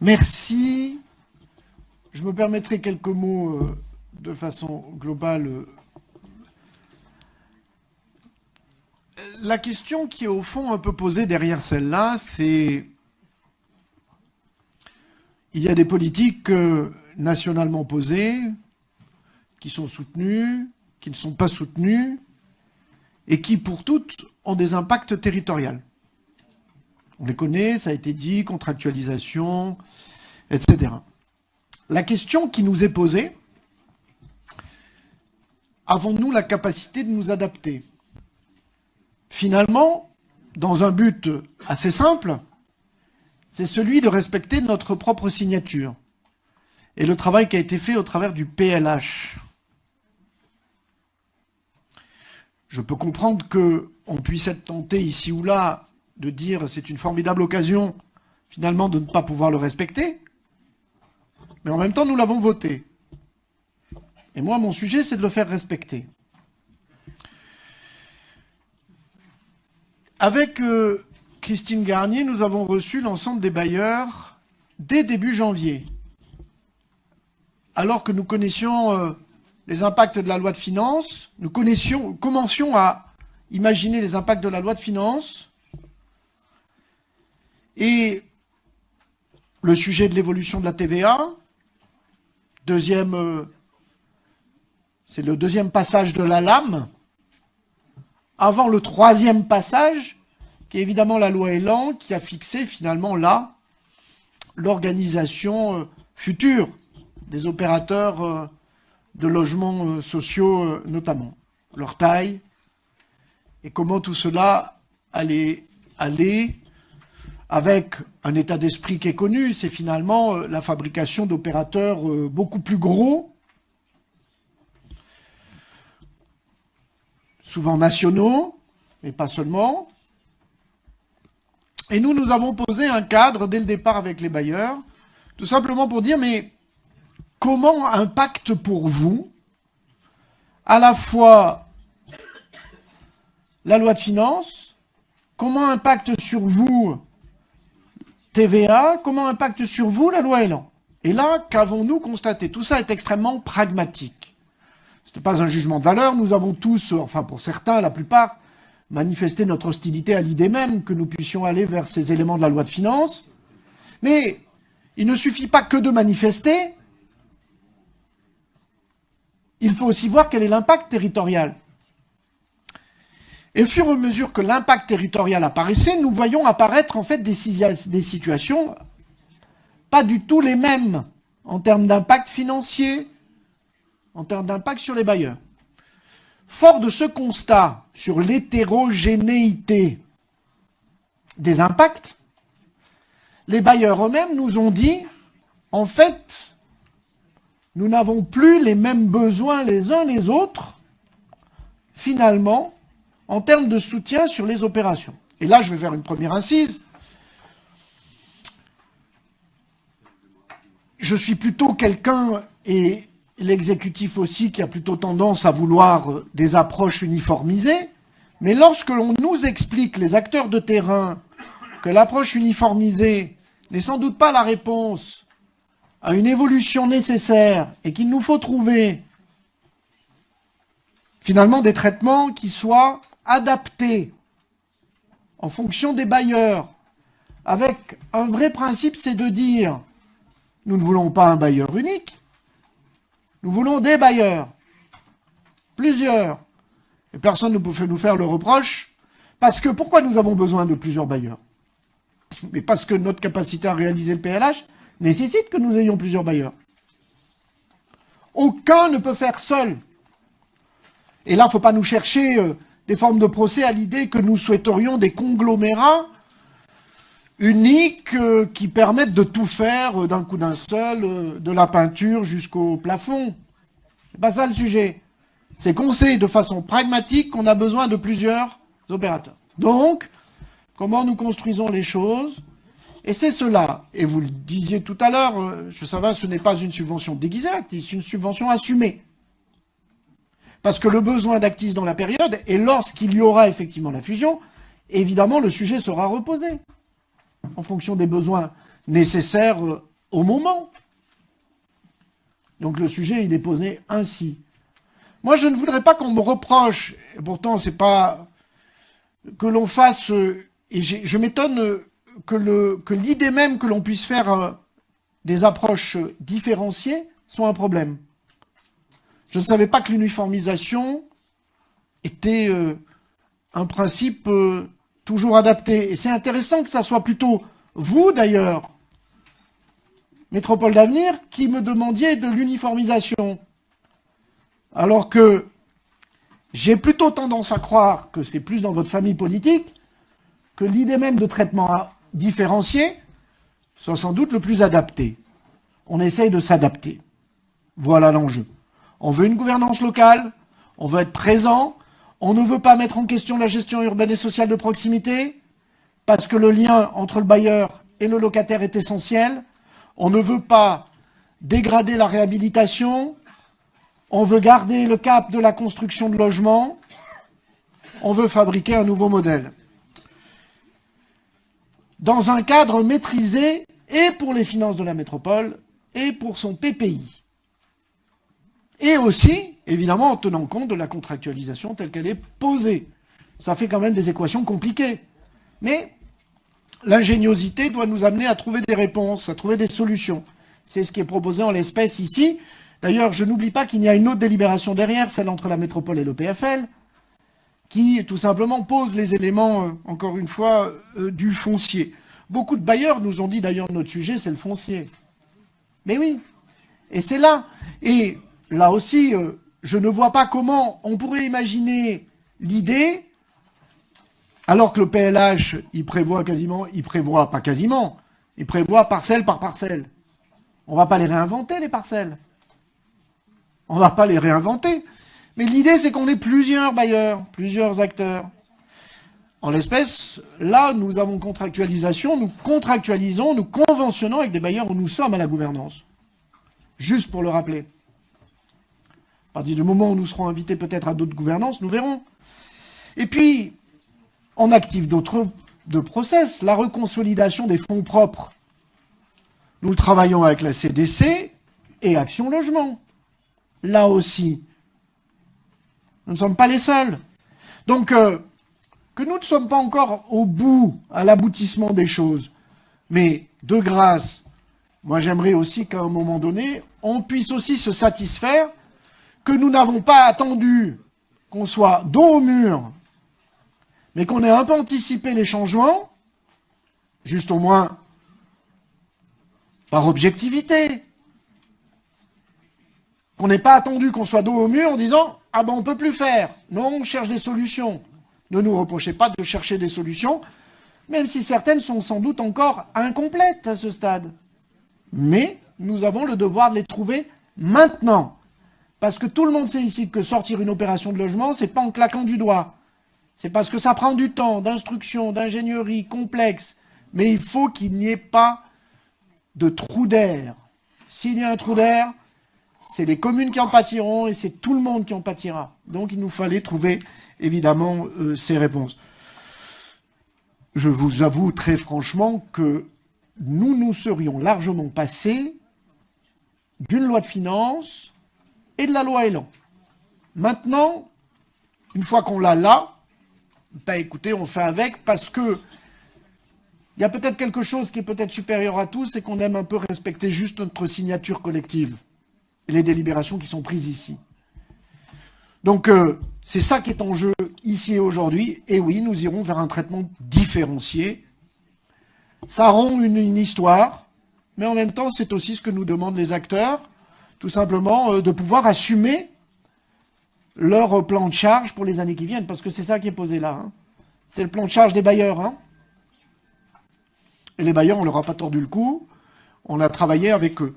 Merci. Je me permettrai quelques mots de façon globale. La question qui est au fond un peu posée derrière celle-là, c'est... Il y a des politiques nationalement posées, qui sont soutenues, qui ne sont pas soutenues, et qui, pour toutes, ont des impacts territoriaux. On les connaît, ça a été dit, contractualisation, etc. La question qui nous est posée, avons-nous la capacité de nous adapter? Finalement, dans un but assez simple, c'est celui de respecter notre propre signature et le travail qui a été fait au travers du PLH. Je peux comprendre qu'on puisse être tenté ici ou là de dire c'est une formidable occasion finalement de ne pas pouvoir le respecter, mais en même temps nous l'avons voté. Et moi mon sujet c'est de le faire respecter. Avec Christine Garnier, nous avons reçu l'ensemble des bailleurs dès début janvier, alors que nous connaissions les impacts de la loi de finances, nous commencions à imaginer les impacts de la loi de finances et le sujet de l'évolution de la TVA, c'est le deuxième passage de la lame, avant le troisième passage, qui est évidemment la loi Elan, qui a fixé finalement là l'organisation future des opérateurs de logements sociaux notamment, leur taille, et comment tout cela allait aller avec un état d'esprit qui est connu, c'est finalement la fabrication d'opérateurs beaucoup plus gros, souvent nationaux, mais pas seulement. Et nous avons posé un cadre dès le départ avec les bailleurs, tout simplement pour dire, mais comment impacte pour vous à la fois la loi de finances, comment impacte sur vous TVA, comment impacte sur vous la loi Elan? Et là, qu'avons-nous constaté? Tout ça est extrêmement pragmatique. Ce n'est pas un jugement de valeur, nous avons tous, enfin pour certains, la plupart, manifesté notre hostilité à l'idée même que nous puissions aller vers ces éléments de la loi de finances. Mais il ne suffit pas que de manifester, il faut aussi voir quel est l'impact territorial. Et au fur et à mesure que l'impact territorial apparaissait, nous voyons apparaître en fait des situations pas du tout les mêmes en termes d'impact financier, en termes d'impact sur les bailleurs. Fort de ce constat sur l'hétérogénéité des impacts, les bailleurs eux-mêmes nous ont dit, en fait, nous n'avons plus les mêmes besoins les uns les autres, finalement, en termes de soutien sur les opérations. Et là, je vais faire une première incise. Je suis plutôt quelqu'un, et l'exécutif aussi, qui a plutôt tendance à vouloir des approches uniformisées, mais lorsque l'on nous explique, les acteurs de terrain, que l'approche uniformisée n'est sans doute pas la réponse à une évolution nécessaire et qu'il nous faut trouver finalement des traitements qui soient adaptés en fonction des bailleurs, avec un vrai principe, c'est de dire nous ne voulons pas un bailleur unique, nous voulons des bailleurs, plusieurs. Et personne ne peut nous faire le reproche, parce que pourquoi nous avons besoin de plusieurs bailleurs? Mais parce que notre capacité à réaliser le PLH nécessite que nous ayons plusieurs bailleurs. Aucun ne peut faire seul. Et là, il ne faut pas nous chercher des formes de procès à l'idée que nous souhaiterions des conglomérats uniques qui permettent de tout faire d'un coup d'un seul, de la peinture jusqu'au plafond. C'est pas ça le sujet. C'est qu'on sait de façon pragmatique qu'on a besoin de plusieurs opérateurs. Donc, comment nous construisons les choses? Et c'est cela. Et vous le disiez tout à l'heure, ça va, ce n'est pas une subvention déguisée, Actis, c'est une subvention assumée. Parce que le besoin d'Actis dans la période, et lorsqu'il y aura effectivement la fusion, évidemment le sujet sera reposé en fonction des besoins nécessaires au moment. Donc le sujet, il est posé ainsi. Moi, je ne voudrais pas qu'on me reproche, et pourtant, c'est pas que l'on fasse, et je m'étonne que l'idée même que l'on puisse faire des approches différenciées soit un problème. Je ne savais pas que l'uniformisation était un principe toujours adapté. Et c'est intéressant que ça soit plutôt vous, d'ailleurs, Métropole d'Avenir, qui me demandiez de l'uniformisation. Alors que j'ai plutôt tendance à croire que c'est plus dans votre famille politique que l'idée même de traitement différencié soit sans doute le plus adapté. On essaye de s'adapter. Voilà l'enjeu. On veut une gouvernance locale, on veut être présent, on ne veut pas mettre en question la gestion urbaine et sociale de proximité, parce que le lien entre le bailleur et le locataire est essentiel. On ne veut pas dégrader la réhabilitation, on veut garder le cap de la construction de logements, on veut fabriquer un nouveau modèle. Dans un cadre maîtrisé, et pour les finances de la métropole, et pour son PPI. Et aussi, évidemment, en tenant compte de la contractualisation telle qu'elle est posée. Ça fait quand même des équations compliquées. Mais l'ingéniosité doit nous amener à trouver des réponses, à trouver des solutions. C'est ce qui est proposé en l'espèce ici. D'ailleurs, je n'oublie pas qu'il y a une autre délibération derrière, celle entre la métropole et le PFL, qui tout simplement pose les éléments, encore une fois, du foncier. Beaucoup de bailleurs nous ont dit, d'ailleurs, notre sujet, c'est le foncier. Mais oui, et c'est là. Et là aussi, je ne vois pas comment on pourrait imaginer l'idée, alors que le PLH, il prévoit parcelle par parcelle. On ne va pas les réinventer, les parcelles. On ne va pas les réinventer. Mais l'idée, c'est qu'on ait plusieurs bailleurs, plusieurs acteurs. En l'espèce, là, nous avons contractualisation, nous contractualisons, nous conventionnons avec des bailleurs où nous sommes à la gouvernance. Juste pour le rappeler. À partir du moment où nous serons invités peut-être à d'autres gouvernances, nous verrons. Et puis, on active d'autres process, la reconsolidation des fonds propres. Nous le travaillons avec la CDC et Action Logement. Là aussi, nous ne sommes pas les seuls. Donc, que nous ne sommes pas encore au bout, à l'aboutissement des choses, mais de grâce, moi j'aimerais aussi qu'à un moment donné, on puisse aussi se satisfaire que nous n'avons pas attendu qu'on soit dos au mur, mais qu'on ait un peu anticipé les changements, juste au moins par objectivité. Qu'on n'ait pas attendu qu'on soit dos au mur en disant « Ah ben on ne peut plus faire ». Non, on cherche des solutions. Ne nous reprochez pas de chercher des solutions, même si certaines sont sans doute encore incomplètes à ce stade. Mais nous avons le devoir de les trouver maintenant. Parce que tout le monde sait ici que sortir une opération de logement, c'est pas en claquant du doigt. C'est parce que ça prend du temps, d'instruction, d'ingénierie complexe. Mais il faut qu'il n'y ait pas de trou d'air. S'il y a un trou d'air, c'est les communes qui en pâtiront et c'est tout le monde qui en pâtira. Donc il nous fallait trouver évidemment ces réponses. Je vous avoue très franchement que nous serions largement passés d'une loi de finances et de la loi Elan. Maintenant, une fois qu'on l'a là, ben écoutez, on fait avec parce que il y a peut-être quelque chose qui est peut-être supérieur à tout, c'est qu'on aime un peu respecter juste notre signature collective et les délibérations qui sont prises ici. Donc, c'est ça qui est en jeu ici et aujourd'hui. Et oui, nous irons vers un traitement différencié. Ça rompt une histoire, mais en même temps, c'est aussi ce que nous demandent les acteurs, tout simplement de pouvoir assumer leur plan de charge pour les années qui viennent, parce que c'est ça qui est posé là. Hein. C'est le plan de charge des bailleurs. Hein. Et les bailleurs, on ne leur a pas tordu le cou, on a travaillé avec eux.